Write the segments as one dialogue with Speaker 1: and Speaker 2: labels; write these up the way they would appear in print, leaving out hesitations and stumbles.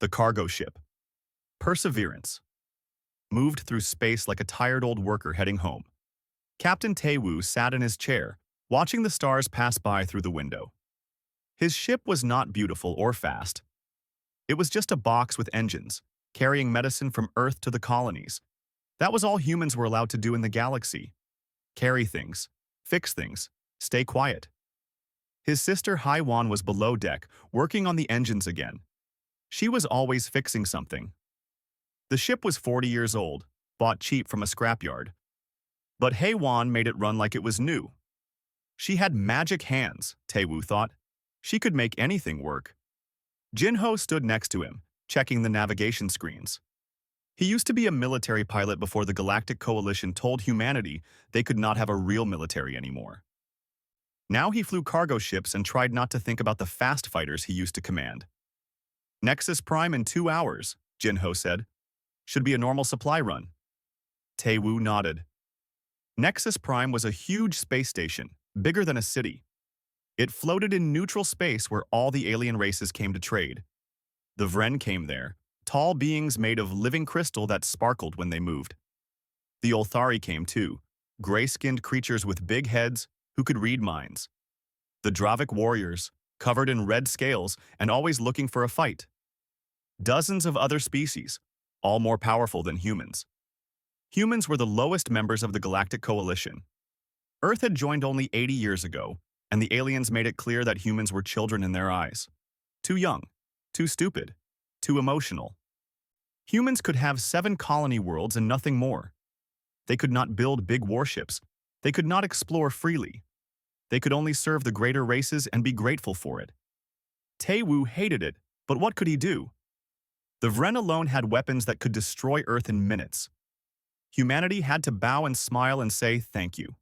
Speaker 1: The cargo ship, Perseverance, moved through space like a tired old worker heading home. Captain Taewoo sat in his chair, watching the stars pass by through the window. His ship was not beautiful or fast. It was just a box with engines, carrying medicine from Earth to the colonies. That was all humans were allowed to do in the galaxy. Carry things, fix things, stay quiet. His sister Haiwan was below deck, working on the engines again. She was always fixing something. The ship was 40 years old, bought cheap from a scrapyard. But Haiwan made it run like it was new. She had magic hands, Taewoo thought. She could make anything work. Jinho stood next to him, checking the navigation screens. He used to be a military pilot before the Galactic Coalition told humanity they could not have a real military anymore. Now he flew cargo ships and tried not to think about the fast fighters he used to command. Nexus Prime in 2 hours, Jinho said. Should be a normal supply run. Taewoo nodded. Nexus Prime was a huge space station, bigger than a city. It floated in neutral space where all the alien races came to trade. The Vren came there, tall beings made of living crystal that sparkled when they moved. The Olthari came too, gray-skinned creatures with big heads who could read minds. The Dravik warriors, covered in red scales and always looking for a fight. Dozens of other species, all more powerful than humans. Humans were the lowest members of the Galactic Coalition. Earth had joined only 80 years ago, and the aliens made it clear that humans were children in their eyes. Too young, too stupid, too emotional. Humans could have 7 colony worlds and nothing more. They could not build big warships. They could not explore freely. They could only serve the greater races and be grateful for it. Taewoo hated it, but what could he do? The Vren alone had weapons that could destroy Earth in minutes. Humanity had to bow and smile and say thank you.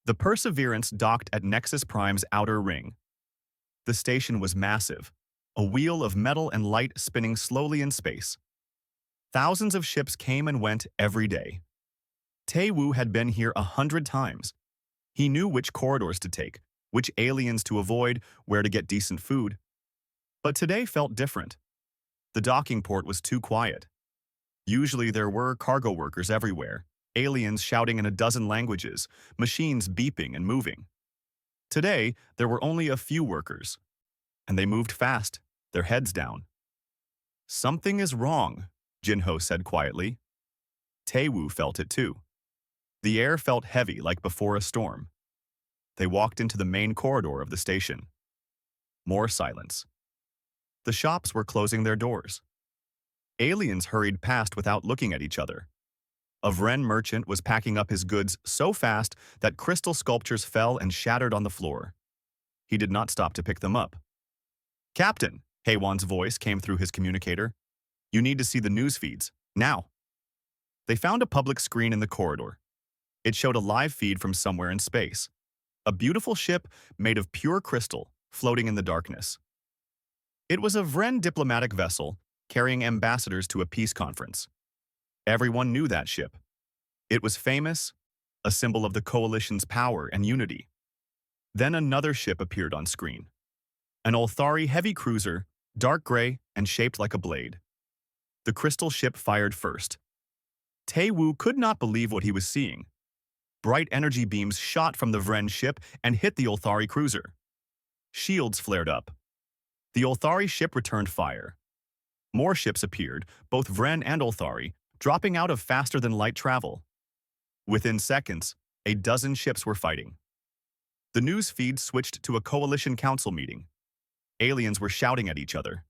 Speaker 1: The Perseverance docked at Nexus Prime's outer ring. The station was massive, a wheel of metal and light spinning slowly in space. Thousands of ships came and went every day. Taewoo had been here 100 times. He knew which corridors to take, which aliens to avoid, where to get decent food. But today felt different. The docking port was too quiet. Usually there were cargo workers everywhere, aliens shouting in a dozen languages, machines beeping and moving. Today, there were only a few workers, and they moved fast, their heads down. Something is wrong, Jinho said quietly. Taewoo felt it too. The air felt heavy like before a storm. They walked into the main corridor of the station. More silence. The shops were closing their doors. Aliens hurried past without looking at each other. A Vren merchant was packing up his goods so fast that crystal sculptures fell and shattered on the floor. He did not stop to pick them up. "Captain," Haiwan's voice came through his communicator. "You need to see the news feeds, now." They found a public screen in the corridor. It showed a live feed from somewhere in space. A beautiful ship made of pure crystal, floating in the darkness. It was a Vren diplomatic vessel, carrying ambassadors to a peace conference. Everyone knew that ship. It was famous, a symbol of the Coalition's power and unity. Then another ship appeared on screen. An Olthari heavy cruiser, dark gray and shaped like a blade. The crystal ship fired first. Taewoo could not believe what he was seeing. Bright energy beams shot from the Vren ship and hit the Olthari cruiser. Shields flared up. The Olthari ship returned fire. More ships appeared, both Vren and Olthari, dropping out of faster-than-light travel. Within seconds, a dozen ships were fighting. The news feed switched to a Coalition Council meeting. Aliens were shouting at each other.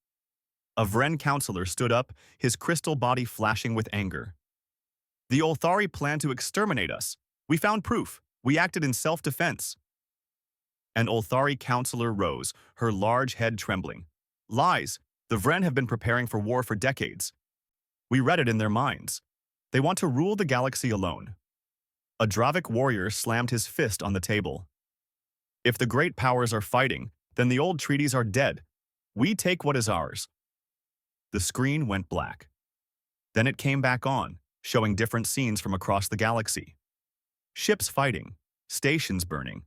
Speaker 1: A Vren counselor stood up, his crystal body flashing with anger. "The Olthari planned to exterminate us. We found proof. We acted in self-defense." An Olthari counselor rose, her large head trembling. "Lies. The Vren have been preparing for war for decades. We read it in their minds. They want to rule the galaxy alone." A Dravik warrior slammed his fist on the table. "If the great powers are fighting, then the old treaties are dead. We take what is ours." The screen went black. Then it came back on, showing different scenes from across the galaxy. Ships fighting, stations burning,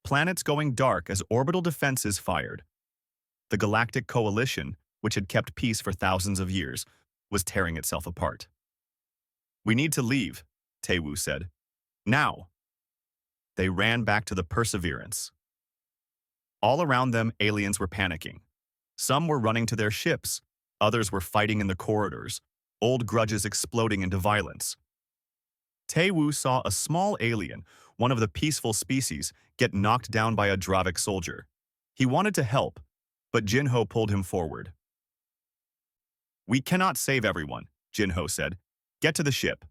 Speaker 1: planets going dark as orbital defenses fired. The Galactic Coalition, which had kept peace for thousands of years, was tearing itself apart. "We need to leave," Taewoo said. "Now." They ran back to the Perseverance. All around them, aliens were panicking. Some were running to their ships, others were fighting in the corridors, old grudges exploding into violence. Taewoo saw a small alien, one of the peaceful species, get knocked down by a Dravic soldier. He wanted to help, but Jinho pulled him forward. "We cannot save everyone," Jinho said. "Get to the ship."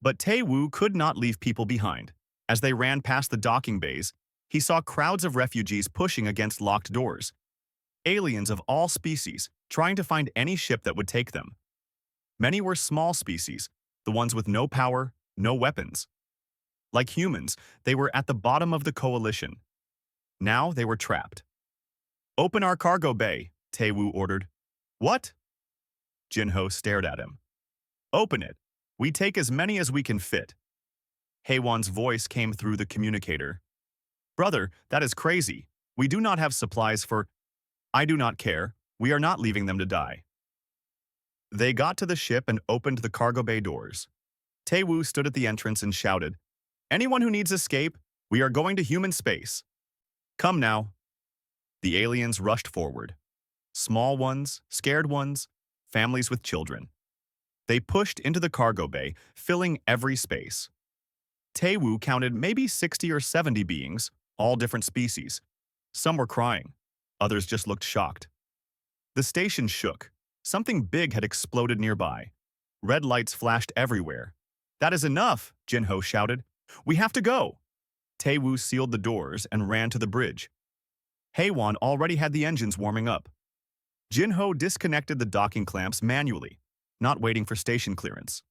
Speaker 1: But Taewoo could not leave people behind. As they ran past the docking bays, he saw crowds of refugees pushing against locked doors. Aliens of all species, trying to find any ship that would take them. Many were small species, the ones with no power, no weapons. Like humans, they were at the bottom of the coalition. Now they were trapped. "Open our cargo bay," Taewoo ordered. "What?" Jinho stared at him. "Open it. We take as many as we can fit." Haewon's voice came through the communicator. "Brother, that is crazy. We do not have supplies for—" "I do not care. We are not leaving them to die." They got to the ship and opened the cargo bay doors. Taewoo stood at the entrance and shouted, "Anyone who needs escape, we are going to human space. Come now." The aliens rushed forward. Small ones, scared ones, families with children. They pushed into the cargo bay, filling every space. Taewoo counted maybe 60 or 70 beings, all different species. Some were crying. Others just looked shocked. The station shook. Something big had exploded nearby. Red lights flashed everywhere. "That is enough," Jinho shouted. "We have to go." Taewoo sealed the doors and ran to the bridge. Haewon already had the engines warming up. Jinho disconnected the docking clamps manually, not waiting for station clearance.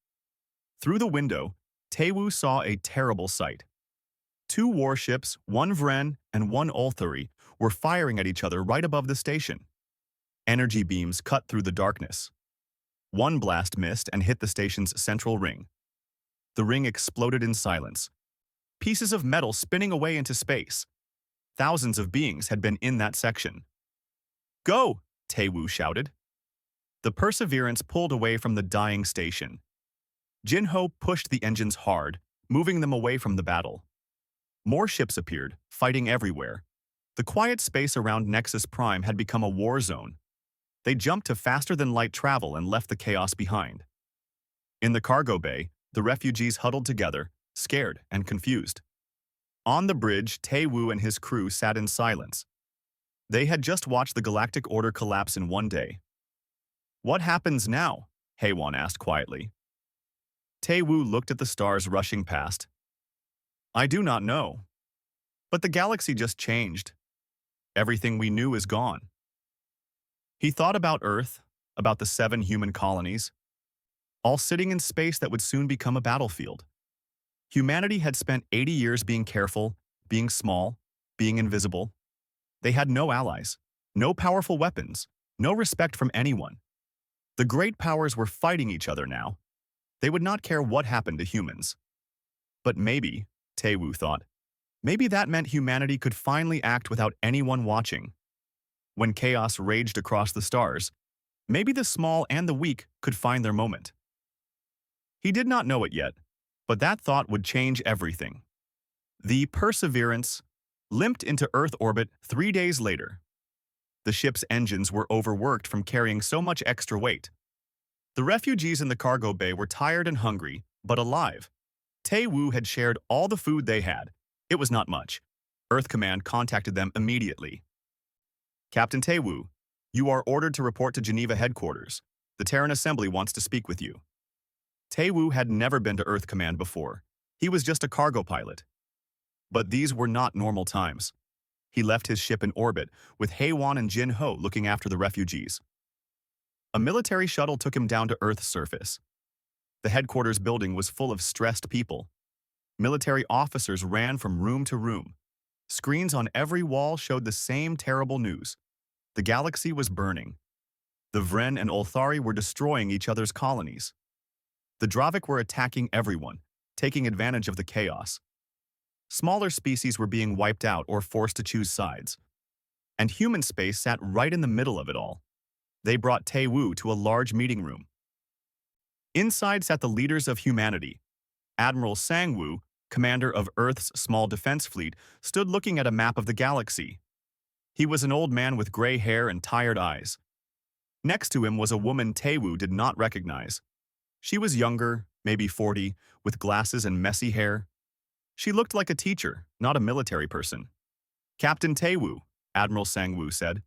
Speaker 1: Through the window, Taewoo saw a terrible sight. Two warships, one Vren and one Olthari, were firing at each other right above the station. Energy beams cut through the darkness. One blast missed and hit the station's central ring. The ring exploded in silence, pieces of metal spinning away into space. Thousands of beings had been in that section. "Go!" Taewoo shouted. The Perseverance pulled away from the dying station. Jinho pushed the engines hard, moving them away from the battle. More ships appeared, fighting everywhere. The quiet space around Nexus Prime had become a war zone. They jumped to faster-than-light travel and left the chaos behind. In the cargo bay, the refugees huddled together, scared and confused. On the bridge, Taewoo and his crew sat in silence. They had just watched the galactic order collapse in one day. "What happens now?" Haewon asked quietly. Taewoo looked at the stars rushing past. "I do not know. But the galaxy just changed. Everything we knew is gone." He thought about Earth, about the 7 human colonies, all sitting in space that would soon become a battlefield. Humanity had spent 80 years being careful, being small, being invisible. They had no allies, no powerful weapons, no respect from anyone. The great powers were fighting each other now. They would not care what happened to humans. But maybe, Taewoo thought, maybe that meant humanity could finally act without anyone watching. When chaos raged across the stars, maybe the small and the weak could find their moment. He did not know it yet, but that thought would change everything. The Perseverance limped into Earth orbit 3 days later. The ship's engines were overworked from carrying so much extra weight. The refugees in the cargo bay were tired and hungry, but alive. Taewoo had shared all the food they had. It was not much. Earth Command contacted them immediately. "Captain Taewoo, you are ordered to report to Geneva headquarters. The Terran Assembly wants to speak with you." Taewoo had never been to Earth Command before. He was just a cargo pilot. But these were not normal times. He left his ship in orbit, with Haewon and Jinho looking after the refugees. A military shuttle took him down to Earth's surface. The headquarters building was full of stressed people. Military officers ran from room to room. Screens on every wall showed the same terrible news. The galaxy was burning. The Vren and Olthari were destroying each other's colonies. The Dravic were attacking everyone, taking advantage of the chaos. Smaller species were being wiped out or forced to choose sides. And human space sat right in the middle of it all. They brought Tae-woo to a large meeting room. Inside sat the leaders of humanity. Admiral Sang-woo, commander of Earth's small defense fleet, stood looking at a map of the galaxy. He was an old man with gray hair and tired eyes. Next to him was a woman Tae-woo did not recognize. She was younger, maybe 40, with glasses and messy hair. She looked like a teacher, not a military person. "Captain Tae-woo," Admiral Sang-woo said.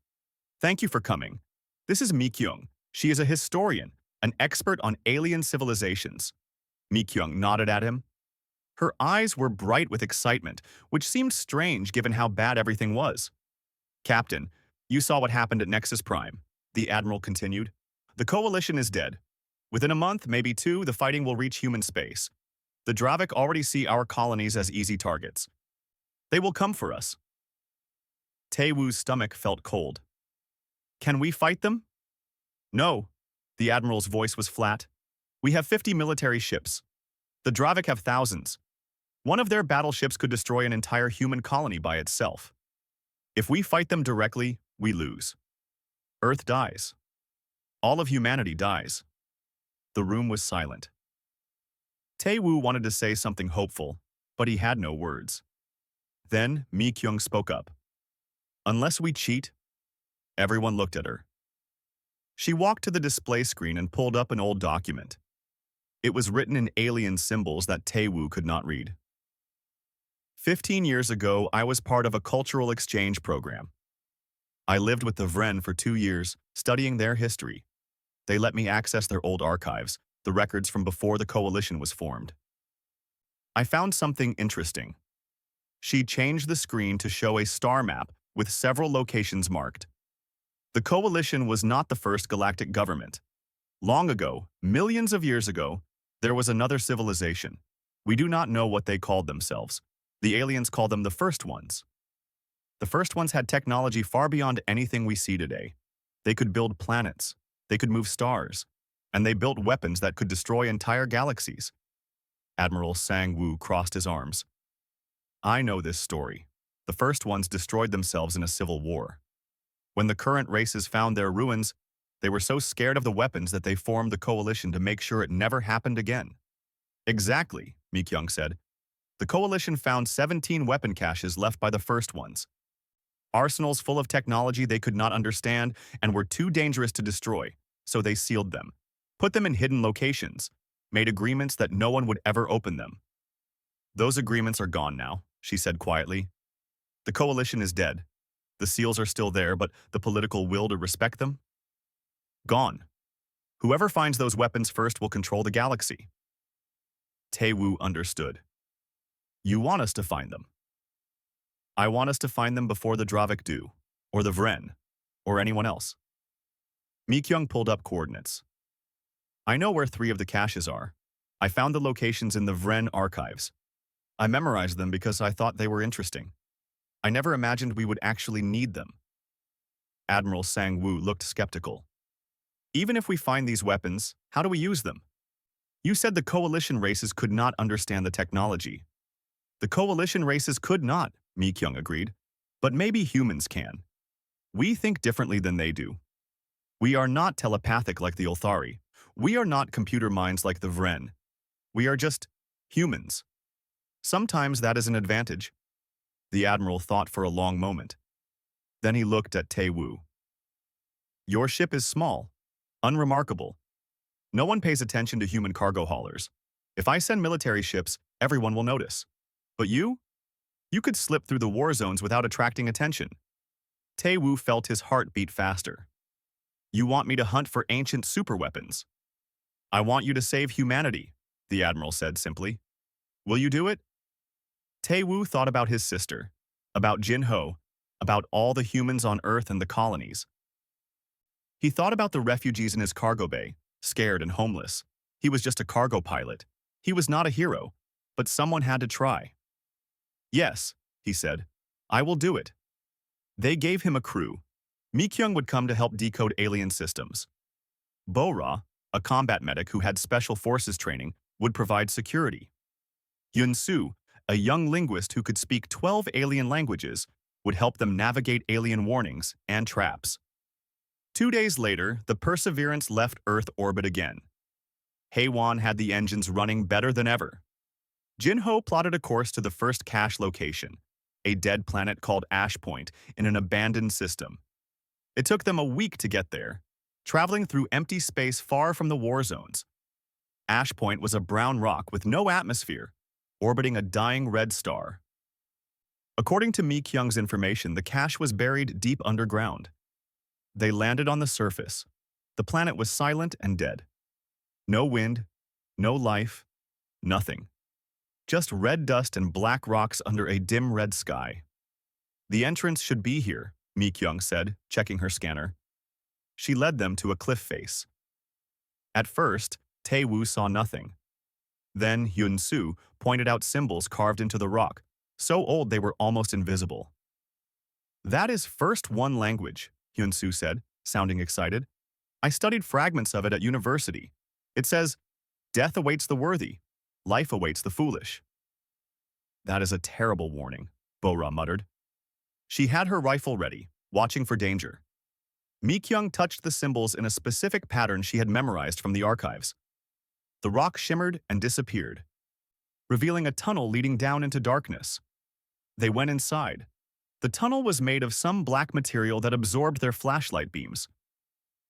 Speaker 1: "Thank you for coming. This is Mi-kyung. She is a historian, an expert on alien civilizations." Mi-kyung nodded at him. Her eyes were bright with excitement, which seemed strange given how bad everything was. "Captain, you saw what happened at Nexus Prime," the Admiral continued. "The Coalition is dead. Within a month, maybe two, the fighting will reach human space. The Dravik already see our colonies as easy targets. They will come for us." Tae-woo's stomach felt cold. "Can we fight them?" "No." The Admiral's voice was flat. "We have 50 military ships. The Dravik have thousands. One of their battleships could destroy an entire human colony by itself. If we fight them directly, we lose. Earth dies. All of humanity dies." The room was silent. Tae-woo wanted to say something hopeful, but he had no words. Then Mi-kyung spoke up. "Unless we cheat." Everyone looked at her. She walked to the display screen and pulled up an old document. It was written in alien symbols that Tae-woo could not read. 15 years ago, I was part of a cultural exchange program. I lived with the Vren for 2 years, studying their history. They let me access their old archives, the records from before the Coalition was formed. I found something interesting. She changed the screen to show a star map with several locations marked. The Coalition was not the first galactic government. Long ago, millions of years ago, there was another civilization. We do not know what they called themselves. The aliens call them the First Ones. The First Ones had technology far beyond anything we see today. They could build planets, they could move stars, and they built weapons that could destroy entire galaxies. Admiral Sang-woo crossed his arms. "I know this story. The First Ones destroyed themselves in a civil war. When the current races found their ruins, they were so scared of the weapons that they formed the Coalition to make sure it never happened again." "Exactly," Mi-kyung said. "The Coalition found 17 weapon caches left by the First Ones. Arsenals full of technology they could not understand and were too dangerous to destroy, so they sealed them, put them in hidden locations, made agreements that no one would ever open them. Those agreements are gone now," she said quietly. "The Coalition is dead. The seals are still there, but the political will to respect them? Gone. Whoever finds those weapons first will control the galaxy." Tae-woo understood. "You want us to find them." "I want us to find them before the Dravik do, or the Vren, or anyone else." Mi-kyung pulled up coordinates. "I know where 3 of the caches are. I found the locations in the Vren archives. I memorized them because I thought they were interesting. I never imagined we would actually need them." Admiral Sang-woo looked skeptical. "Even if we find these weapons, how do we use them? You said the Coalition races could not understand the technology." "The Coalition races could not," Mi-kyung agreed. "But maybe humans can. We think differently than they do. We are not telepathic like the Ulthari. We are not computer minds like the Vren. We are just humans. Sometimes that is an advantage." The Admiral thought for a long moment. Then he looked at Tae-woo. "Your ship is small, unremarkable. No one pays attention to human cargo haulers. If I send military ships, everyone will notice. But you? You could slip through the war zones without attracting attention." Tae-woo felt his heart beat faster. "You want me to hunt for ancient superweapons?" "I want you to save humanity," the Admiral said simply. "Will you do it?" Tae-woo thought about his sister, about Jin-ho, about all the humans on Earth and the colonies. He thought about the refugees in his cargo bay, scared and homeless. He was just a cargo pilot. He was not a hero, but someone had to try. "Yes," he said, "I will do it." They gave him a crew. Mi-kyung would come to help decode alien systems. Bo-ra, a combat medic who had special forces training, would provide security. Yun-soo, a young linguist who could speak 12 alien languages, would help them navigate alien warnings and traps. 2 days later, the Perseverance left Earth orbit again. Heywan had the engines running better than ever. Jinho plotted a course to the first cache location, a dead planet called Ash Point in an abandoned system. It took them a week to get there, traveling through empty space far from the war zones. Ash Point was a brown rock with no atmosphere, orbiting a dying red star. According to Mi Kyung's information, the cache was buried deep underground. They landed on the surface. The planet was silent and dead. No wind, no life, nothing. Just red dust and black rocks under a dim red sky. The entrance should be here, Mi Kyung said, checking her scanner. She led them to a cliff face. At first, Tae-woo saw nothing. Then Hyun-soo pointed out symbols carved into the rock, so old they were almost invisible. That is first one language, Hyun-soo said, sounding excited. I studied fragments of it at university. It says, death awaits the worthy, life awaits the foolish. That is a terrible warning, Bo-ra muttered. She had her rifle ready, watching for danger. Mi Kyung touched the symbols in a specific pattern she had memorized from the archives. The rock shimmered and disappeared, revealing a tunnel leading down into darkness. They went inside. The tunnel was made of some black material that absorbed their flashlight beams.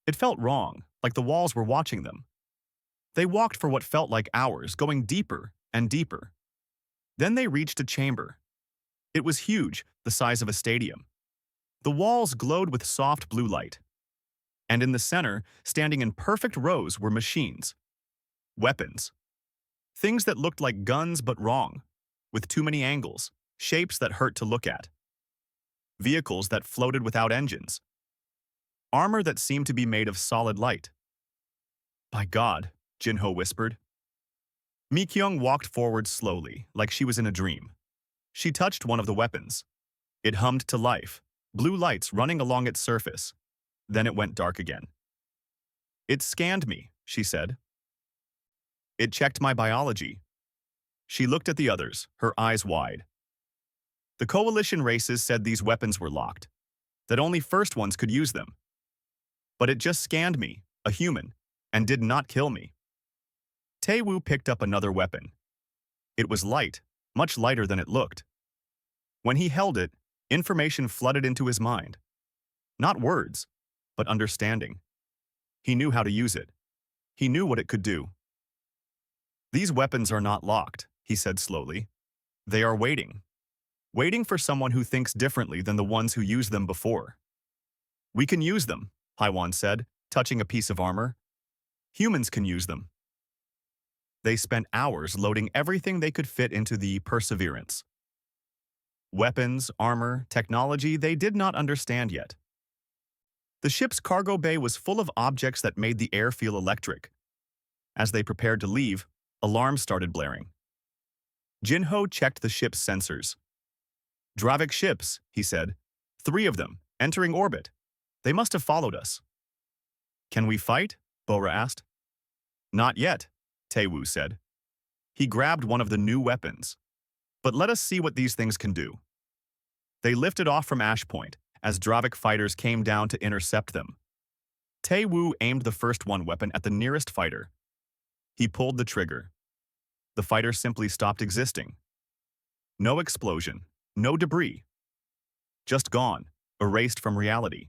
Speaker 1: It felt wrong, like the walls were watching them. They walked for what felt like hours, going deeper and deeper. Then they reached a chamber. It was huge, the size of a stadium. The walls glowed with soft blue light. And in the center, standing in perfect rows, were machines. Weapons. Things that looked like guns but wrong, with too many angles, shapes that hurt to look at. Vehicles that floated without engines. Armor that seemed to be made of solid light. By God, Jinho whispered. Mi Kyung walked forward slowly, like she was in a dream. She touched one of the weapons. It hummed to life, blue lights running along its surface. Then it went dark again. It scanned me, she said. It checked my biology. She looked at the others, her eyes wide. The coalition races said these weapons were locked, that only first ones could use them. But it just scanned me, a human, and did not kill me. Tae-woo picked up another weapon. It was light, much lighter than it looked. When he held it, information flooded into his mind. Not words, but understanding. He knew how to use it. He knew what it could do. These weapons are not locked, he said slowly. They are waiting. Waiting for someone who thinks differently than the ones who used them before. We can use them, Haiwan said, touching a piece of armor. Humans can use them. They spent hours loading everything they could fit into the Perseverance. Weapons, armor, technology they did not understand yet. The ship's cargo bay was full of objects that made the air feel electric. As they prepared to leave, alarms started blaring. Jinho checked the ship's sensors. Dravik ships, he said. 3 of them, entering orbit. They must have followed us. Can we fight? Bo-ra asked. Not yet, Tae-woo said. He grabbed one of the new weapons. But let us see what these things can do. They lifted off from Ash Point as Dravik fighters came down to intercept them. Tae-woo aimed the first one weapon at the nearest fighter. He pulled the trigger. The fighter simply stopped existing. No explosion, no debris. Just gone, erased from reality.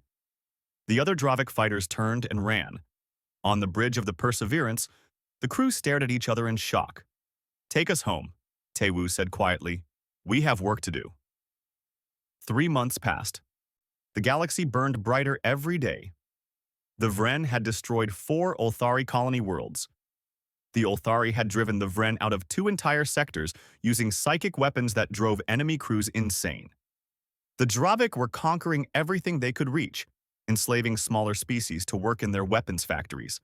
Speaker 1: The other Dravik fighters turned and ran. On the bridge of the Perseverance, the crew stared at each other in shock. Take us home, Tae-woo said quietly. We have work to do. 3 months passed. The galaxy burned brighter every day. The Vren had destroyed 4 Olthari colony worlds. The Olthari had driven the Vren out of 2 entire sectors using psychic weapons that drove enemy crews insane. The Dravik were conquering everything they could reach, enslaving smaller species to work in their weapons factories.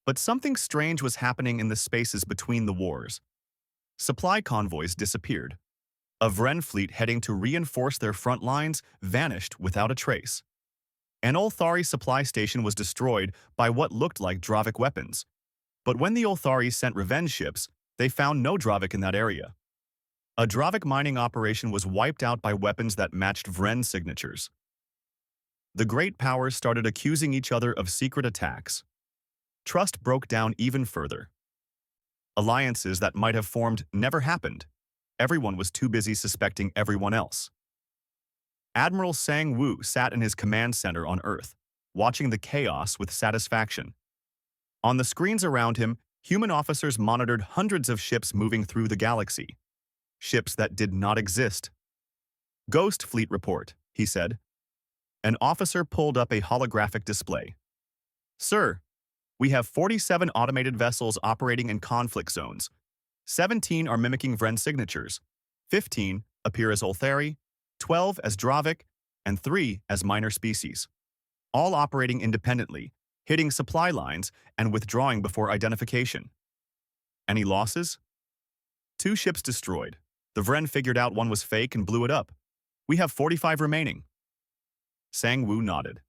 Speaker 1: But something strange was happening in the spaces between the wars. Supply convoys disappeared. A Vren fleet heading to reinforce their front lines vanished without a trace. An Olthari supply station was destroyed by what looked like Dravik weapons. But when the Olthari sent revenge ships, they found no Dravik in that area. A Dravik mining operation was wiped out by weapons that matched Vren signatures. The great powers started accusing each other of secret attacks. Trust broke down even further. Alliances that might have formed never happened. Everyone was too busy suspecting everyone else. Admiral Sang-woo sat in his command center on Earth, watching the chaos with satisfaction. On the screens around him, human officers monitored hundreds of ships moving through the galaxy. Ships that did not exist. "Ghost Fleet Report," he said. An officer pulled up a holographic display. "Sir, we have 47 automated vessels operating in conflict zones. 17 are mimicking Vren signatures. 15 appear as Olthari, 12 as Dravik, and 3 as minor species. All operating independently, hitting supply lines and withdrawing before identification. Any losses?" "2 ships destroyed. The Vren figured out one was fake and blew it up. We have 45 remaining." Sang-woo nodded.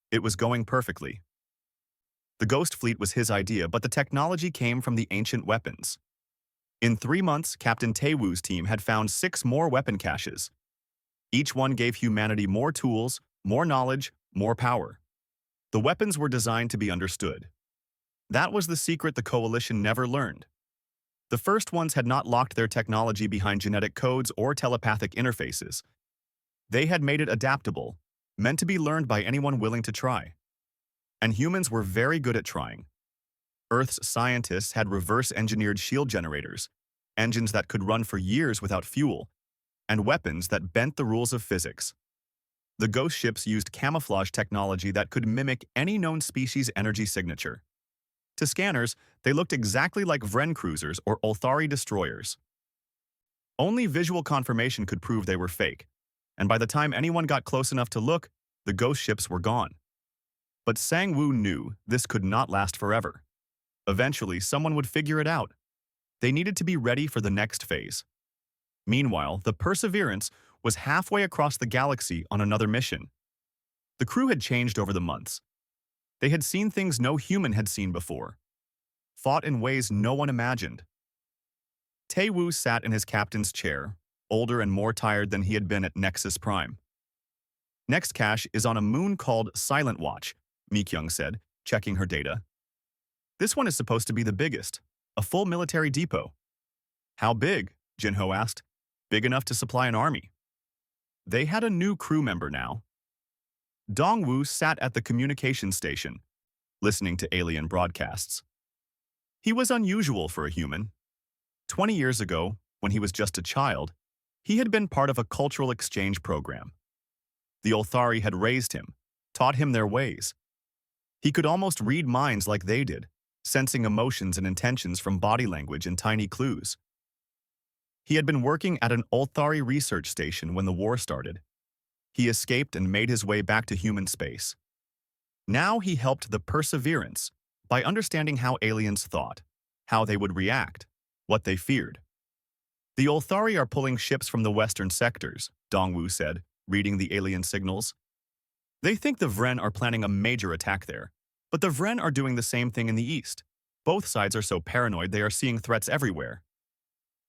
Speaker 1: It was going perfectly. The Ghost Fleet was his idea, but the technology came from the ancient weapons. In 3 months, Captain Tae-woo's team had found 6 more weapon caches. Each one gave humanity more tools, more knowledge, more power. The weapons were designed to be understood. That was the secret the Coalition never learned. The first ones had not locked their technology behind genetic codes or telepathic interfaces. They had made it adaptable, meant to be learned by anyone willing to try. And humans were very good at trying. Earth's scientists had reverse-engineered shield generators, engines that could run for years without fuel, and weapons that bent the rules of physics. The ghost ships used camouflage technology that could mimic any known species' energy signature. To scanners, they looked exactly like Vren cruisers or Olthari destroyers. Only visual confirmation could prove they were fake, and by the time anyone got close enough to look, the ghost ships were gone. But Sang-woo knew this could not last forever. Eventually, someone would figure it out. They needed to be ready for the next phase. Meanwhile, the Perseverance was halfway across the galaxy on another mission. The crew had changed over the months. They had seen things no human had seen before, fought in ways no one imagined. Tae-woo sat in his captain's chair, older and more tired than he had been at Nexus Prime. "Next cache is on a moon called Silent Watch," Mi-kyung said, checking her data. "This one is supposed to be the biggest, a full military depot." "How big?" Jin-ho asked. "Big enough to supply an army." They had a new crew member now. Dong-woo sat at the communication station, listening to alien broadcasts. He was unusual for a human. 20 years ago, when he was just a child, he had been part of a cultural exchange program. The Olthari had raised him, taught him their ways. He could almost read minds like they did, sensing emotions and intentions from body language and tiny clues. He had been working at an Olthari research station when the war started. He escaped and made his way back to human space. Now he helped the Perseverance by understanding how aliens thought, how they would react, what they feared. "The Olthari are pulling ships from the western sectors," Dong-woo said, reading the alien signals. "They think the Vren are planning a major attack there, but the Vren are doing the same thing in the east. Both sides are so paranoid they are seeing threats everywhere."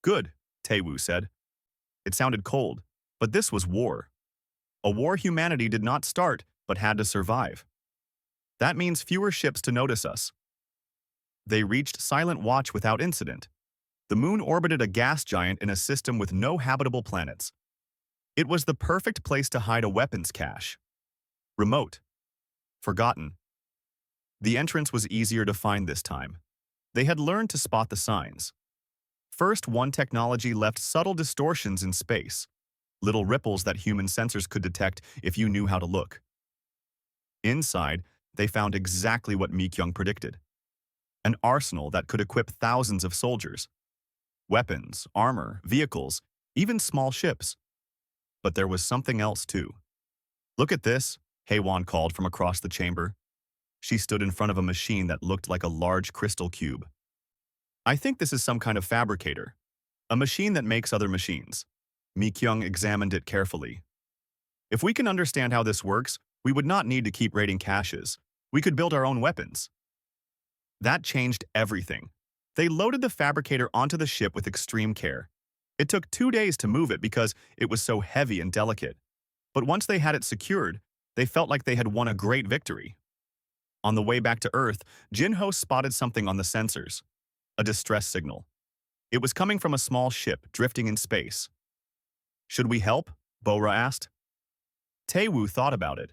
Speaker 1: "Good," Tae-woo said. It sounded cold, but this was war. A war humanity did not start, but had to survive. That means fewer ships to notice us. They reached Silent Watch without incident. The moon orbited a gas giant in a system with no habitable planets. It was the perfect place to hide a weapons cache. Remote. Forgotten. The entrance was easier to find this time. They had learned to spot the signs. First, one technology left subtle distortions in space, little ripples that human sensors could detect if you knew how to look. Inside, they found exactly what Mi-kyung predicted. An arsenal that could equip thousands of soldiers. Weapons, armor, vehicles, even small ships. But there was something else too. "Look at this," Haewon called from across the chamber. She stood in front of a machine that looked like a large crystal cube. "I think this is some kind of fabricator. A machine that makes other machines." Mi-kyung examined it carefully. "If we can understand how this works, we would not need to keep raiding caches. We could build our own weapons." That changed everything. They loaded the fabricator onto the ship with extreme care. It took 2 days to move it because it was so heavy and delicate. But once they had it secured, They felt like they had won a great victory. On the way back to Earth, Jinho spotted something on the sensors, a distress signal. It was coming from a small ship drifting in space. Should we help? Bora asked. Taewoo thought about it.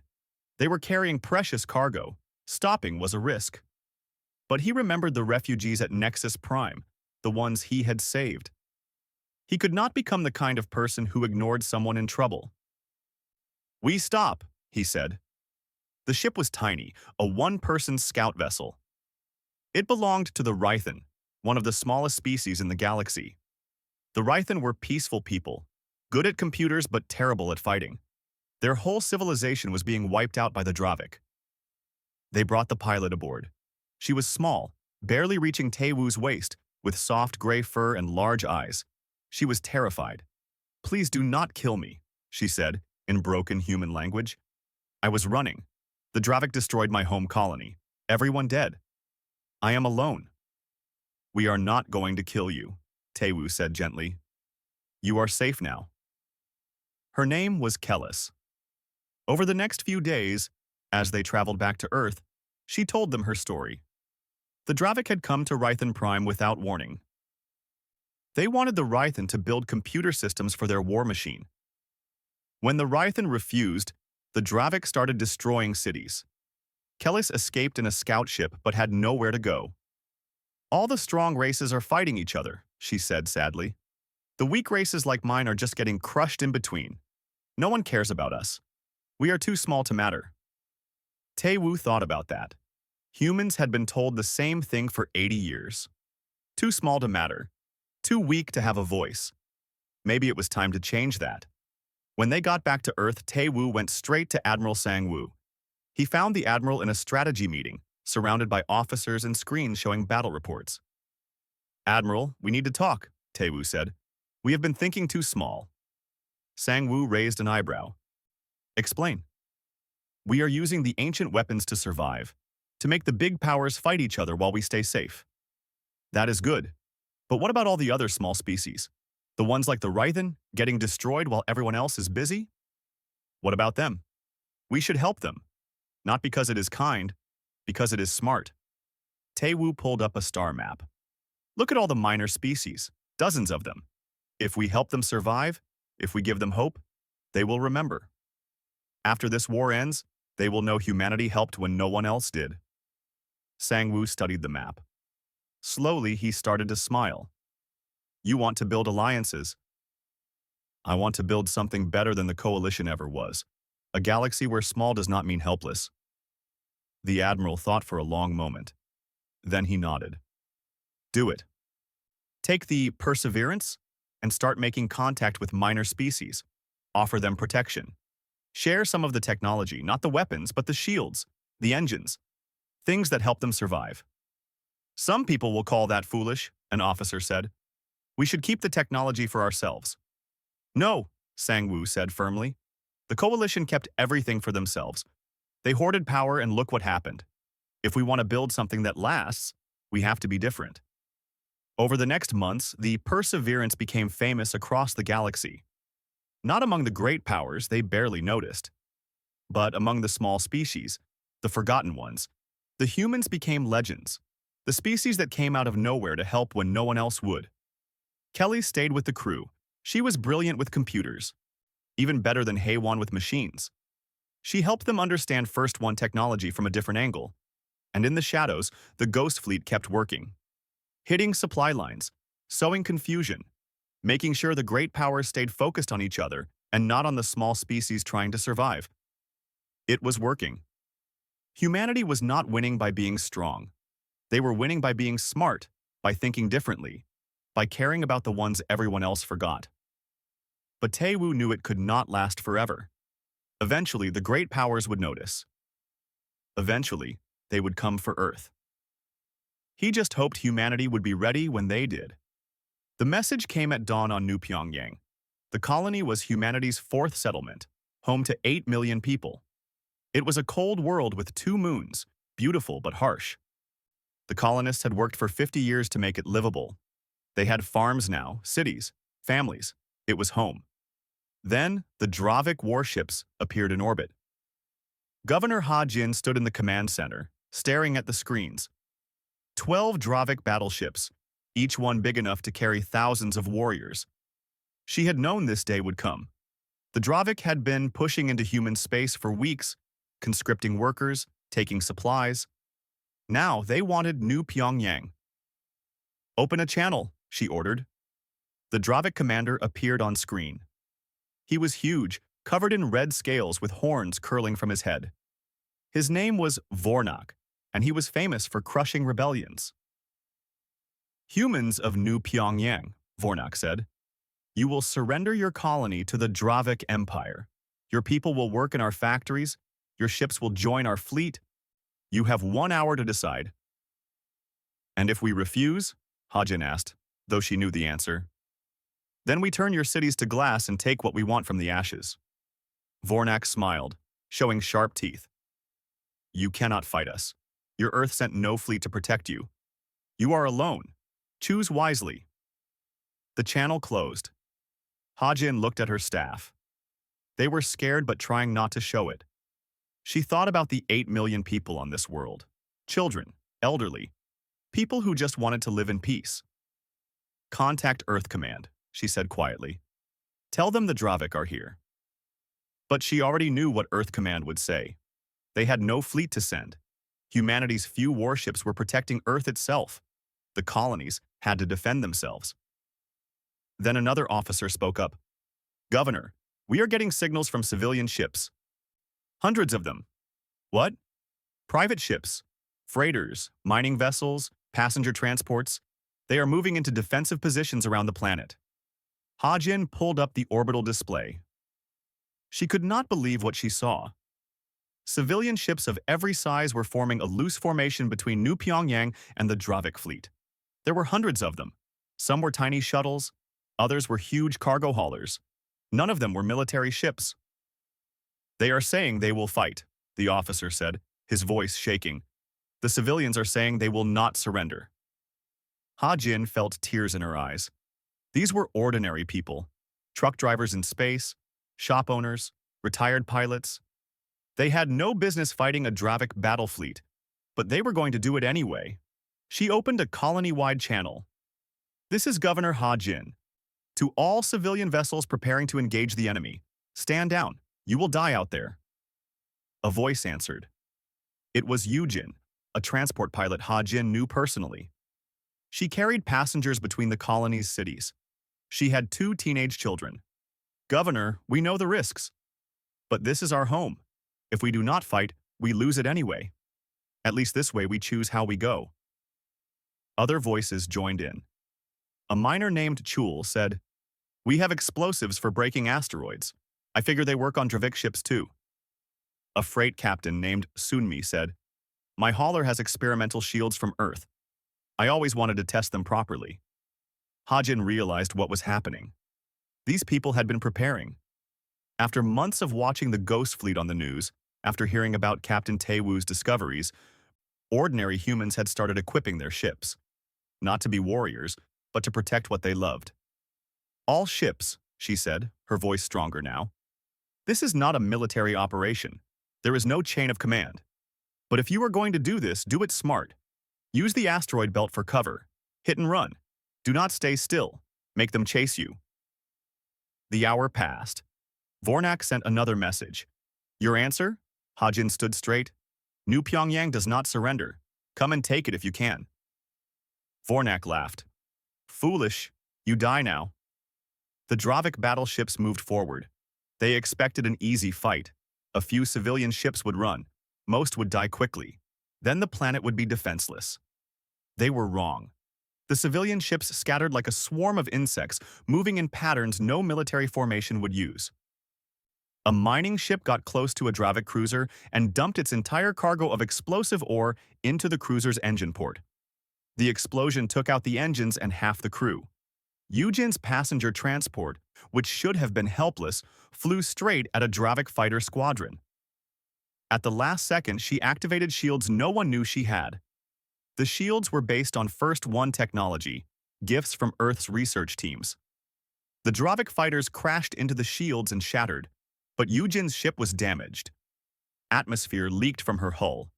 Speaker 1: They were carrying precious cargo. Stopping was a risk. But he remembered the refugees at Nexus Prime, the ones he had saved. He could not become the kind of person who ignored someone in trouble. "We stop," he said. The ship was tiny, a one-person scout vessel. It belonged to the Rythan, one of the smallest species in the galaxy. The Rythan were peaceful people, good at computers but terrible at fighting. Their whole civilization was being wiped out by the Dravik. They brought the pilot aboard. She was small, barely reaching Taewoo's waist, with soft gray fur and large eyes. She was terrified. "Please do not kill me," she said, in broken human language. "I was running. The Dravik destroyed my home colony. Everyone dead. I am alone." "We are not going to kill you," Taewoo said gently. "You are safe now." Her name was Kellis. Over the next few days, as they traveled back to Earth, she told them her story. The Dravik had come to Rythan Prime without warning. They wanted the Rythan to build computer systems for their war machine. When the Rythan refused, the Dravik started destroying cities. Kellis escaped in a scout ship but had nowhere to go. "All the strong races are fighting each other," she said sadly. "The weak races like mine are just getting crushed in between. No one cares about us. We are too small to matter." Taewoo thought about that. Humans had been told the same thing for 80 years. Too small to matter. Too weak to have a voice. Maybe it was time to change that. When they got back to Earth, Taewoo went straight to Admiral Sang-woo. He found the Admiral in a strategy meeting, surrounded by officers and screens showing battle reports. "Admiral, we need to talk," Taewoo said. "We have been thinking too small." Sang-woo raised an eyebrow. "Explain." "We are using the ancient weapons to survive, to make the big powers fight each other while we stay safe." "That is good. But what about all the other small species? The ones like the Rythan, getting destroyed while everyone else is busy? What about them? We should help them. Not because it is kind, because it is smart." Taewoo pulled up a star map. "Look at all the minor species, dozens of them. If we help them survive, if we give them hope, they will remember. After this war ends, they will know humanity helped when no one else did." Sang-woo studied the map. Slowly, he started to smile. "You want to build alliances. I want to build something better than the Coalition ever was. A galaxy where small does not mean helpless." The Admiral thought for a long moment. Then he nodded. "Do it. Take the Perseverance and start making contact with minor species. Offer them protection. Share some of the technology, not the weapons, but the shields, the engines, things that help them survive." "Some people will call that foolish," an officer said. "We should keep the technology for ourselves." "No," Sang-woo said firmly. "The Coalition kept everything for themselves. They hoarded power and look what happened. If we want to build something that lasts, we have to be different." Over the next months, the Perseverance became famous across the galaxy. Not among the great powers, they barely noticed. But among the small species, the forgotten ones, the humans became legends. The species that came out of nowhere to help when no one else would. Kelly stayed with the crew. She was brilliant with computers, even better than Haewon with machines. She helped them understand First One technology from a different angle. And in the shadows, the Ghost Fleet kept working. Hitting supply lines, sowing confusion, making sure the great powers stayed focused on each other and not on the small species trying to survive. It was working. Humanity was not winning by being strong. They were winning by being smart, by thinking differently, by caring about the ones everyone else forgot. But Taewoo knew it could not last forever. Eventually, the great powers would notice. Eventually, they would come for Earth. He just hoped humanity would be ready when they did. The message came at dawn on New Pyongyang. The colony was humanity's fourth settlement, home to 8 million people. It was a cold world with 2 moons, beautiful but harsh. The colonists had worked for 50 years to make it livable. They had farms now, cities, families. It was home. Then, the Dravik warships appeared in orbit. Governor Ha Jin stood in the command center, staring at the screens. 12 Dravik battleships, each one big enough to carry thousands of warriors. She had known this day would come. The Dravik had been pushing into human space for weeks, conscripting workers, taking supplies. Now they wanted New Pyongyang. "Open a channel," she ordered. The Dravik commander appeared on screen. He was huge, covered in red scales with horns curling from his head. His name was Vornak, and he was famous for crushing rebellions. "Humans of New Pyongyang," Vornak said, "you will surrender your colony to the Dravik Empire. Your people will work in our factories, your ships will join our fleet. You have 1 hour to decide." "And if we refuse?" Hajin asked, though she knew the answer. "Then we turn your cities to glass and take what we want from the ashes." Vornak smiled, showing sharp teeth. "You cannot fight us. Your Earth sent no fleet to protect you. You are alone. Choose wisely." The channel closed. Hajin looked at her staff. They were scared but trying not to show it. She thought about the 8 million people on this world. Children, elderly, people who just wanted to live in peace. "Contact Earth Command," she said quietly. "Tell them the Dravik are here." But she already knew what Earth Command would say. They had no fleet to send. Humanity's few warships were protecting Earth itself. The colonies had to defend themselves. Then another officer spoke up. "Governor, we are getting signals from civilian ships. Hundreds of them." "What?" "Private ships, freighters, mining vessels, passenger transports. They are moving into defensive positions around the planet." Hajin pulled up the orbital display. She could not believe what she saw. Civilian ships of every size were forming a loose formation between New Pyongyang and the Dravik fleet. There were hundreds of them. Some were tiny shuttles, others were huge cargo haulers. None of them were military ships. "They are saying they will fight," the officer said, his voice shaking. "The civilians are saying they will not surrender." Hajin felt tears in her eyes. These were ordinary people. Truck drivers in space, shop owners, retired pilots. They had no business fighting a Dravik battle fleet, but they were going to do it anyway. She opened a colony-wide channel. "This is Governor Hajin. To all civilian vessels preparing to engage the enemy, stand down. You will die out there." A voice answered. It was Yujin, a transport pilot Hajin knew personally. She carried passengers between the colony's cities. She had 2 teenage children. "Governor, we know the risks. But this is our home. If we do not fight, we lose it anyway. At least this way we choose how we go." Other voices joined in. A miner named Chul said, "We have explosives for breaking asteroids. I figure they work on Dravik ships too." A freight captain named Sunmi said, "My hauler has experimental shields from Earth. I always wanted to test them properly." Hajin realized what was happening. These people had been preparing. After months of watching the Ghost Fleet on the news, after hearing about Captain Taewoo's discoveries, ordinary humans had started equipping their ships. Not to be warriors, but to protect what they loved. "All ships," she said, her voice stronger now. "This is not a military operation. There is no chain of command. But if you are going to do this, do it smart. Use the asteroid belt for cover. Hit and run. Do not stay still. Make them chase you." The hour passed. Vornak sent another message. "Your answer?" Hajin stood straight. "New Pyongyang does not surrender. Come and take it if you can." Vornak laughed. "Foolish. You die now." The Dravik battleships moved forward. They expected an easy fight. A few civilian ships would run. Most would die quickly. Then the planet would be defenseless. They were wrong. The civilian ships scattered like a swarm of insects, moving in patterns no military formation would use. A mining ship got close to a Dravik cruiser and dumped its entire cargo of explosive ore into the cruiser's engine port. The explosion took out the engines and half the crew. Yujin's passenger transport, which should have been helpless, flew straight at a Dravik fighter squadron. At the last second, she activated shields no one knew she had. The shields were based on First One technology, gifts from Earth's research teams. The Dravik fighters crashed into the shields and shattered, but Yujin's ship was damaged. Atmosphere leaked from her hull.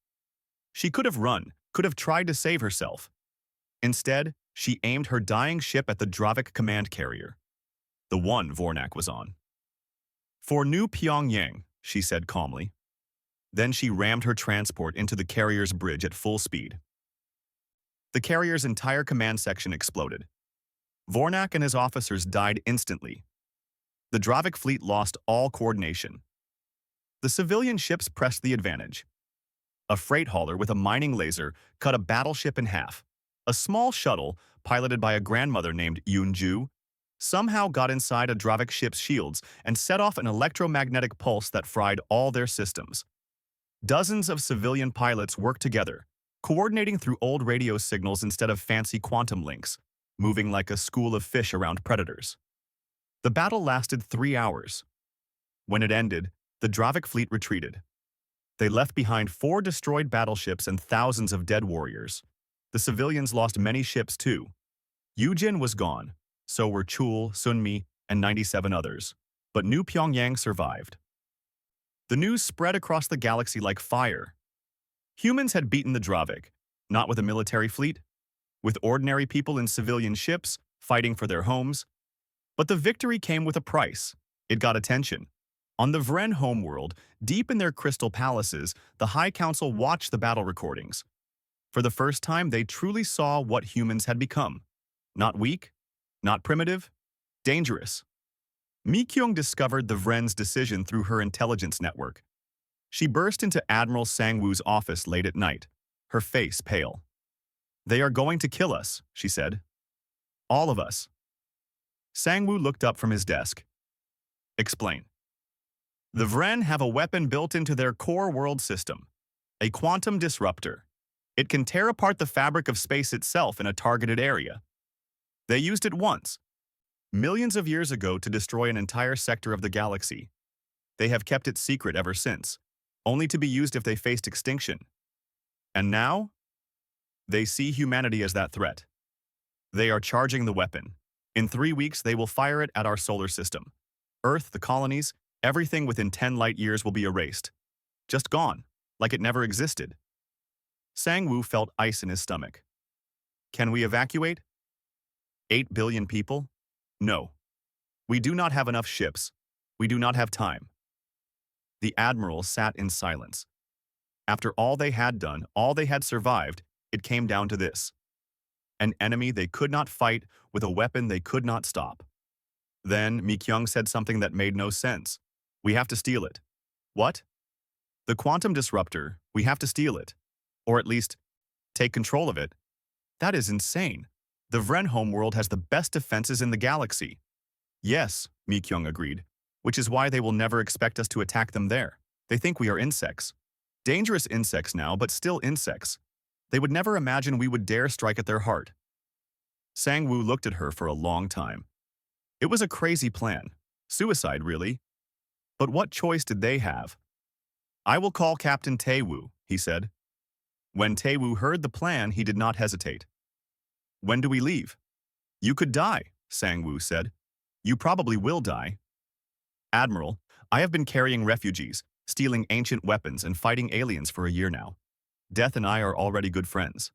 Speaker 1: She could have run, could have tried to save herself. Instead, she aimed her dying ship at the Dravik command carrier, the one Vornak was on. "For New Pyongyang," she said calmly. Then she rammed her transport into the carrier's bridge at full speed. The carrier's entire command section exploded. Vornak and his officers died instantly. The Dravik fleet lost all coordination. The civilian ships pressed the advantage. A freight hauler with a mining laser cut a battleship in half. A small shuttle, piloted by a grandmother named Yunju, somehow got inside a Dravik ship's shields and set off an electromagnetic pulse that fried all their systems. Dozens of civilian pilots worked together, coordinating through old radio signals instead of fancy quantum links, moving like a school of fish around predators. The battle lasted 3 hours. When it ended, the Dravik fleet retreated. They left behind 4 destroyed battleships and thousands of dead warriors. The civilians lost many ships too. Yujin was gone, so were Chul, Sunmi, and 97 others. But New Pyongyang survived. The news spread across the galaxy like fire. Humans had beaten the Dravik, not with a military fleet, with ordinary people in civilian ships fighting for their homes. But the victory came with a price. It got attention. On the Vren homeworld, deep in their crystal palaces, the High Council watched the battle recordings. For the first time, they truly saw what humans had become. Not weak, not primitive, dangerous. Mi Kyung discovered the Vren's decision through her intelligence network. She burst into Admiral Sang-woo's office late at night, her face pale. "They are going to kill us," she said. "All of us." Sang-woo looked up from his desk. "Explain." "The Vren have a weapon built into their core world system, a quantum disruptor. It can tear apart the fabric of space itself in a targeted area. They used it once, millions of years ago, to destroy an entire sector of the galaxy. They have kept it secret ever since, only to be used if they faced extinction. And now, they see humanity as that threat. They are charging the weapon. In 3 weeks, they will fire it at our solar system. Earth, the colonies, everything within 10 light years will be erased. Just gone, like it never existed." Sang-woo felt ice in his stomach. "Can we evacuate? 8 billion people? No. We do not have enough ships. We do not have time." The Admiral sat in silence. After all they had done, all they had survived, it came down to this: an enemy they could not fight with a weapon they could not stop. Then Mi Kyung said something that made no sense. "We have to steal it." "What?" "The quantum disruptor, we have to steal it. Or at least, take control of it." "That is insane. The Vren homeworld has the best defenses in the galaxy." "Yes," Mi Kyung agreed, "which is why they will never expect us to attack them there. They think we are insects. Dangerous insects now, but still insects. They would never imagine we would dare strike at their heart." Sang-woo looked at her for a long time. It was a crazy plan. Suicide, really. But what choice did they have? "I will call Captain Tae-woo," he said. When Tae-woo heard the plan, he did not hesitate. "When do we leave?" "You could die," Sang-woo said. "You probably will die." "Admiral, I have been carrying refugees, stealing ancient weapons, and fighting aliens for a year now. Death and I are already good friends."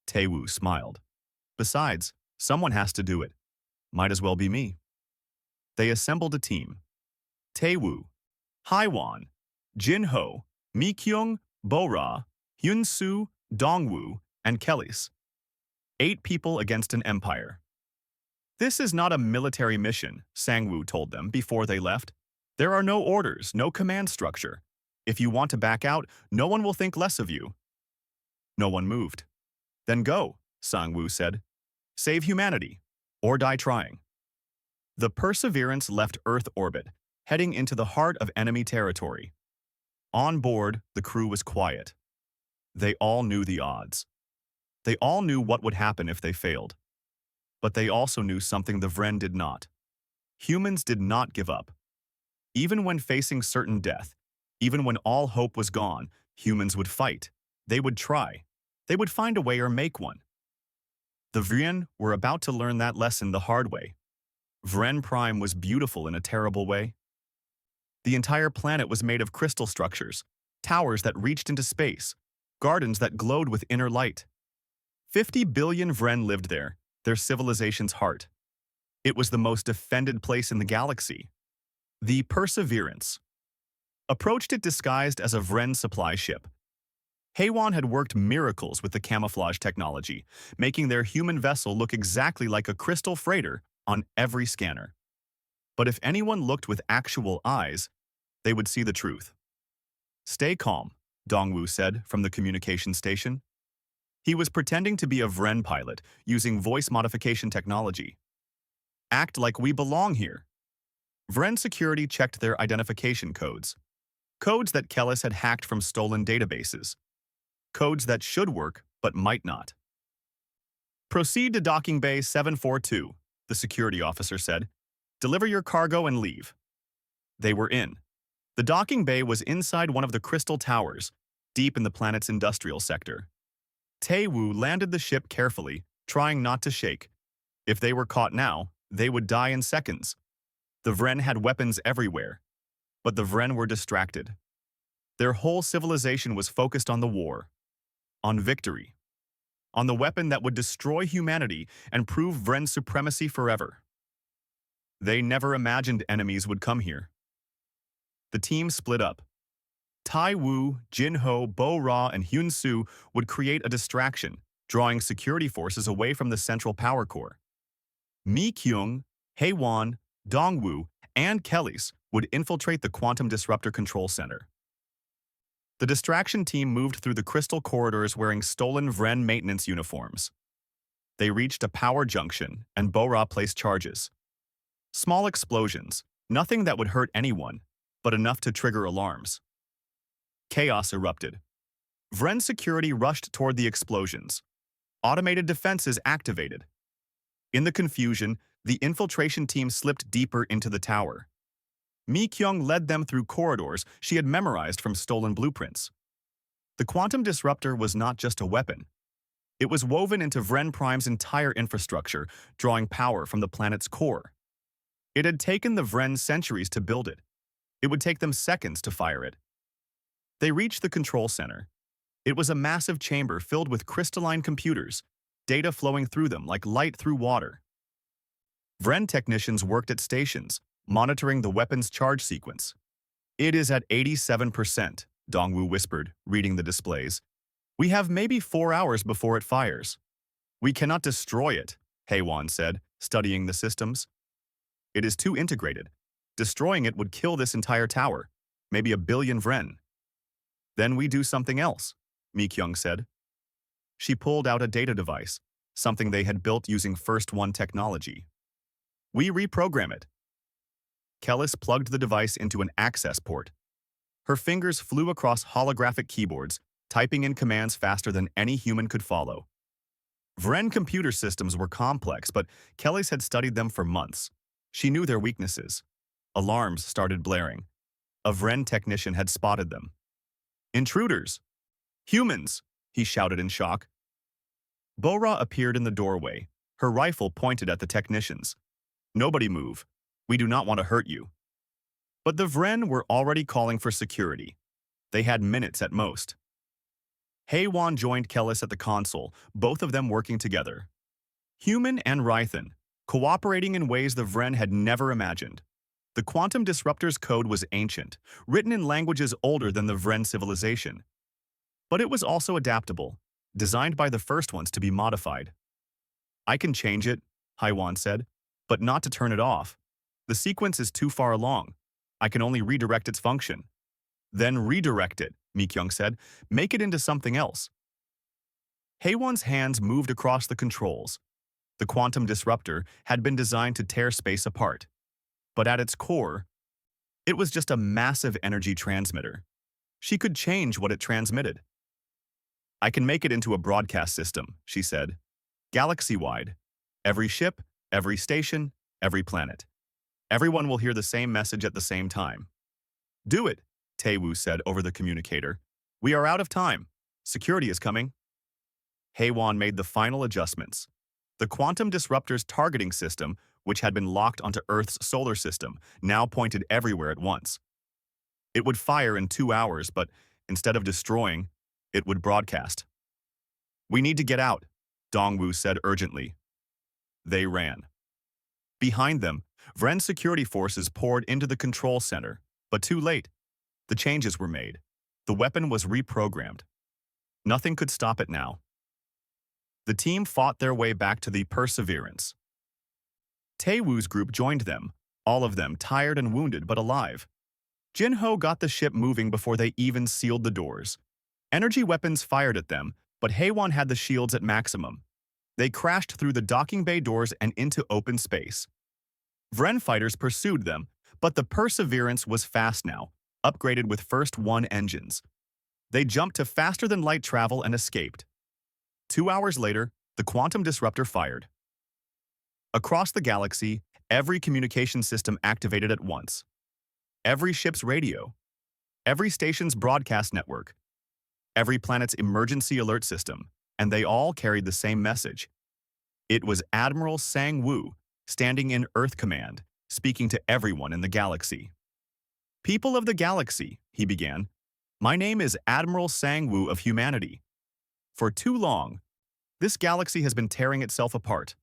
Speaker 1: Tae-woo smiled. "Besides, someone has to do it. Might as well be me." They assembled a team. Tae-woo, Haiwan, Jin-ho, Mi Kyung, Bo-ra, Hyun-soo, Dong-woo, and Kelis. 8 people against an empire. "This is not a military mission," Sang-woo told them before they left. "There are no orders, no command structure. If you want to back out, no one will think less of you." No one moved. "Then go," Sang-woo said. "Save humanity, or die trying." The Perseverance left Earth orbit, heading into the heart of enemy territory. On board, the crew was quiet. They all knew the odds. They all knew what would happen if they failed. But they also knew something the Vren did not. Humans did not give up. Even when facing certain death, even when all hope was gone, humans would fight. They would try. They would find a way or make one. The Vren were about to learn that lesson the hard way. Vren Prime was beautiful in a terrible way. The entire planet was made of crystal structures, towers that reached into space, gardens that glowed with inner light. 50 billion Vren lived there, their civilization's heart. It was the most defended place in the galaxy. The Perseverance approached it disguised as a Vren supply ship. Haywan had worked miracles with the camouflage technology, making their human vessel look exactly like a crystal freighter on every scanner. But if anyone looked with actual eyes, they would see the truth. "Stay calm," Dongwu said from the communication station. He was pretending to be a Vren pilot, using voice modification technology. "Act like we belong here." Vren security checked their identification codes. Codes that Kellis had hacked from stolen databases. Codes that should work, but might not. "Proceed to Docking Bay 742, the security officer said. "Deliver your cargo and leave." They were in. The docking bay was inside one of the crystal towers, deep in the planet's industrial sector. Tae-woo landed the ship carefully, trying not to shake. If they were caught now, they would die in seconds. The Vren had weapons everywhere, but the Vren were distracted. Their whole civilization was focused on the war, on victory, on the weapon that would destroy humanity and prove Vren supremacy forever. They never imagined enemies would come here. The team split up. Tai-woo, Jin-ho, Bo-ra, and Hyun-soo would create a distraction, drawing security forces away from the central power core. Mi-kyung, Hae-won, Dong-woo, and Kelly's would infiltrate the quantum disruptor control center. The distraction team moved through the crystal corridors wearing stolen Vren maintenance uniforms. They reached a power junction, and Bo-ra placed charges. Small explosions, nothing that would hurt anyone, but enough to trigger alarms. Chaos erupted. Vren security rushed toward the explosions. Automated defenses activated. In the confusion, the infiltration team slipped deeper into the tower. Mi-kyung led them through corridors she had memorized from stolen blueprints. The quantum disruptor was not just a weapon. It was woven into Vren Prime's entire infrastructure, drawing power from the planet's core. It had taken the Vren centuries to build it. It would take them seconds to fire it. They reached the control center. It was a massive chamber filled with crystalline computers, data flowing through them like light through water. Vren technicians worked at stations, monitoring the weapon's charge sequence. "It is at 87%, Dongwoo whispered, reading the displays. "We have maybe 4 hours before it fires." "We cannot destroy it," Hae-won said, studying the systems. "It is too integrated. Destroying it would kill this entire tower, maybe 1 billion Vren." "Then we do something else," Mi-kyung said. She pulled out a data device, something they had built using First One technology. "We reprogram it." Kellis plugged the device into an access port. Her fingers flew across holographic keyboards, typing in commands faster than any human could follow. Vren computer systems were complex, but Kellis had studied them for months. She knew their weaknesses. Alarms started blaring. A Vren technician had spotted them. "Intruders! Humans!" he shouted in shock. Bo-ra appeared in the doorway, her rifle pointed at the technicians. "Nobody move. We do not want to hurt you." But the Vren were already calling for security. They had minutes at most. Hae-won joined Kellis at the console, both of them working together. Human and Rythan, cooperating in ways the Vren had never imagined. The quantum disruptor's code was ancient, written in languages older than the Vren civilization. But it was also adaptable, designed by the first ones to be modified. "I can change it," Hae-won said, "but not to turn it off. The sequence is too far along. I can only redirect its function." "Then redirect it," Mi-kyung said. "Make it into something else." Hae-won's hands moved across the controls. The quantum disruptor had been designed to tear space apart. But at its core, it was just a massive energy transmitter. She could change what it transmitted. "I can make it into a broadcast system," she said. "Galaxy-wide. Every ship, every station, every planet. Everyone will hear the same message at the same time." "Do it," Tae-woo said over the communicator. "We are out of time. Security is coming." Hae-won made the final adjustments. The quantum disruptor's targeting system, which had been locked onto Earth's solar system, now pointed everywhere at once. It would fire in 2 hours, but Instead of destroying, it would broadcast. "We need to get out," Dongwu said urgently. They ran. Behind them, Vren's security forces poured into the control center, but too late. The changes were made. The weapon was reprogrammed. Nothing could stop it now. The team fought their way back to the Perseverance. Taewoo's group joined them, all of them tired and wounded but alive. Jinho got the ship moving before they even sealed the doors. Energy weapons fired at them, but Haewon had the shields at maximum. They crashed through the docking bay doors and into open space. Vren fighters pursued them, but the Perseverance was fast now, upgraded with first one engines. They jumped to faster-than-light travel and escaped. 2 hours later, the quantum disruptor fired. Across the galaxy, every communication system activated at once. Every ship's radio, every station's broadcast network, every planet's emergency alert system, and they all carried the same message. It was Admiral Sang-woo, standing in Earth Command, speaking to everyone in the galaxy. "People of the galaxy," he began, "my name is Admiral Sang-woo of humanity. For too long, this galaxy has been tearing itself apart.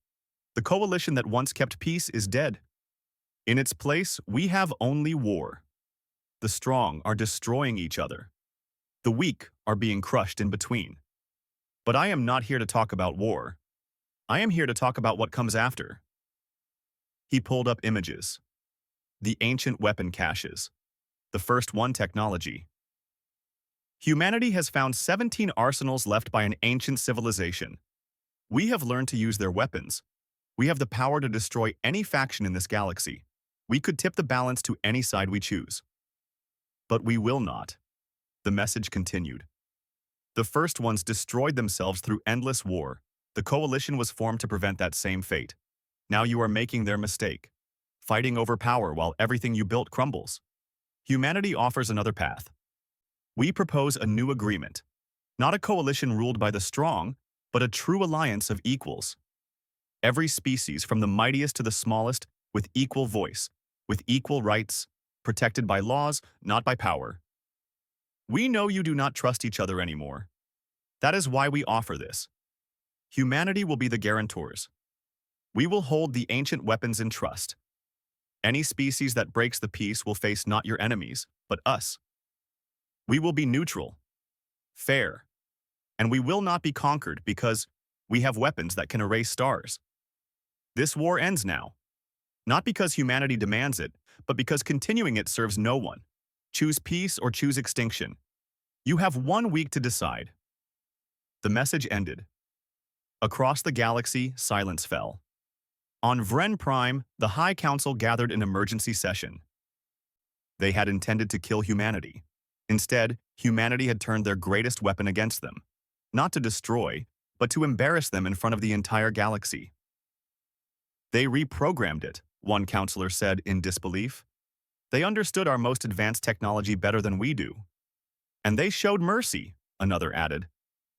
Speaker 1: The coalition that once kept peace is dead. In its place, we have only war. The strong are destroying each other. The weak are being crushed in between. But I am not here to talk about war. I am here to talk about what comes after." He pulled up images. The ancient weapon caches. The first one technology. Humanity has found 17 arsenals left by an ancient civilization. We have learned to use their weapons. We have the power to destroy any faction in this galaxy. We could tip the balance to any side we choose. But we will not. The message continued. The first ones destroyed themselves through endless war. The coalition was formed to prevent that same fate. Now you are making their mistake, fighting over power while everything you built crumbles. Humanity offers another path. We propose a new agreement, not a coalition ruled by the strong, but a true alliance of equals. Every species, from the mightiest to the smallest, with equal voice, with equal rights, protected by laws, not by power. We know you do not trust each other anymore. That is why we offer this. Humanity will be the guarantors. We will hold the ancient weapons in trust. Any species that breaks the peace will face not your enemies, but us. We will be neutral, fair, and we will not be conquered because we have weapons that can erase stars. This war ends now, not because humanity demands it, but because continuing it serves no one. Choose peace or choose extinction. You have 1 week to decide. The message ended. Across the galaxy, silence fell. On Vren Prime, the High Council gathered in emergency session. They had intended to kill humanity. Instead, humanity had turned their greatest weapon against them, not to destroy, but to embarrass them in front of the entire galaxy. They reprogrammed it, one counselor said in disbelief. They understood our most advanced technology better than we do. And they showed mercy, another added.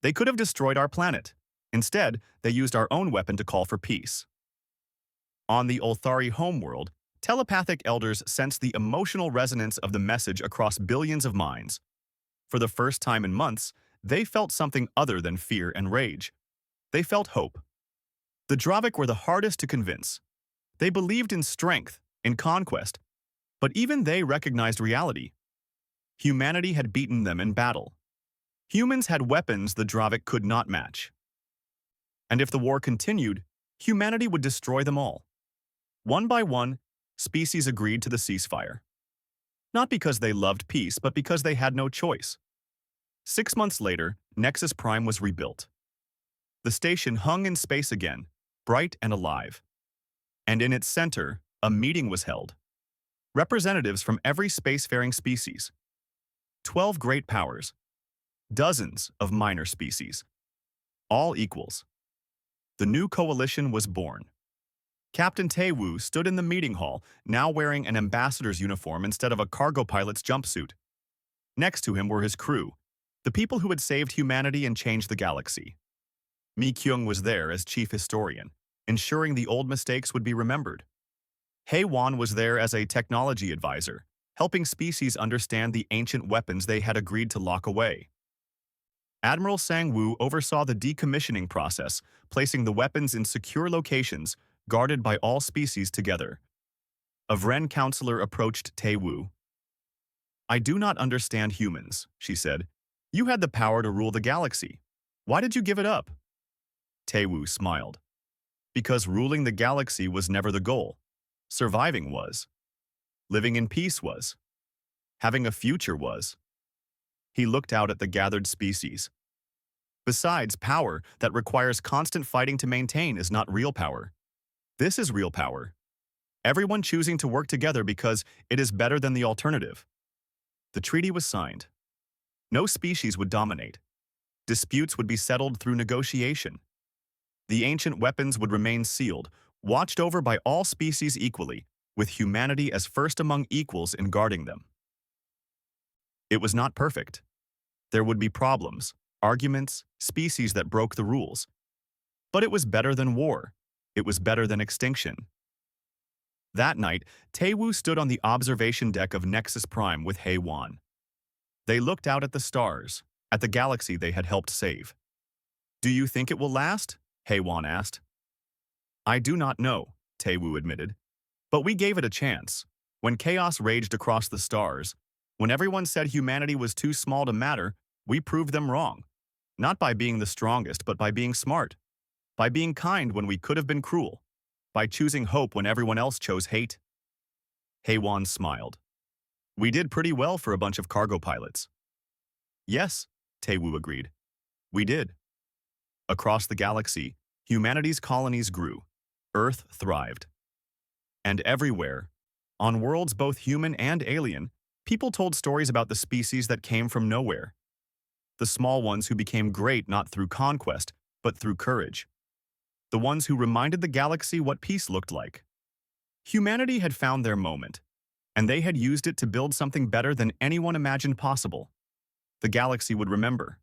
Speaker 1: They could have destroyed our planet. Instead, they used our own weapon to call for peace. On the Ulthari homeworld, telepathic elders sensed the emotional resonance of the message across billions of minds. For the first time in months, they felt something other than fear and rage. They felt hope. The Dravik were the hardest to convince. They believed in strength, in conquest, but even they recognized reality. Humanity had beaten them in battle. Humans had weapons the Dravik could not match. And if the war continued, humanity would destroy them all. One by one, species agreed to the ceasefire. Not because they loved peace, but because they had no choice. 6 months later, Nexus Prime was rebuilt. The station hung in space again, bright and alive. And in its center, a meeting was held. Representatives from every spacefaring species. 12 great powers. Dozens of minor species. All equals. The new coalition was born. Captain Taewoo stood in the meeting hall, now wearing an ambassador's uniform instead of a cargo pilot's jumpsuit. Next to him were his crew, the people who had saved humanity and changed the galaxy. Mi Kyung was there as chief historian, ensuring the old mistakes would be remembered. Haewon was there as a technology advisor, helping species understand the ancient weapons they had agreed to lock away. Admiral Sang-woo oversaw the decommissioning process, placing the weapons in secure locations, guarded by all species together. A Vren counselor approached Tae-woo. "I do not understand humans," she said. "You had the power to rule the galaxy. Why did you give it up?" Tae-woo smiled. "Because ruling the galaxy was never the goal. Surviving was. Living in peace was. Having a future was." He looked out at the gathered species. "Besides, power that requires constant fighting to maintain is not real power. This is real power. Everyone choosing to work together because it is better than the alternative." The treaty was signed. No species would dominate. Disputes would be settled through negotiation. The ancient weapons would remain sealed, watched over by all species equally, with humanity as first among equals in guarding them. It was not perfect. There would be problems, arguments, species that broke the rules. But it was better than war. It was better than extinction. That night, Tae-woo stood on the observation deck of Nexus Prime with Hae-won. They looked out at the stars, at the galaxy they had helped save. "Do you think it will last?" Hae-won asked. "I do not know," Tae-woo admitted. "But we gave it a chance. When chaos raged across the stars, when everyone said humanity was too small to matter, we proved them wrong. Not by being the strongest, but by being smart. By being kind when we could have been cruel. By choosing hope when everyone else chose hate." Hae-won smiled. "We did pretty well for a bunch of cargo pilots." "Yes," Tae-woo agreed. "We did." Across the galaxy, humanity's colonies grew. Earth thrived. And everywhere, on worlds both human and alien, people told stories about the species that came from nowhere. The small ones who became great not through conquest, but through courage. The ones who reminded the galaxy what peace looked like. Humanity had found their moment, and they had used it to build something better than anyone imagined possible. The galaxy would remember.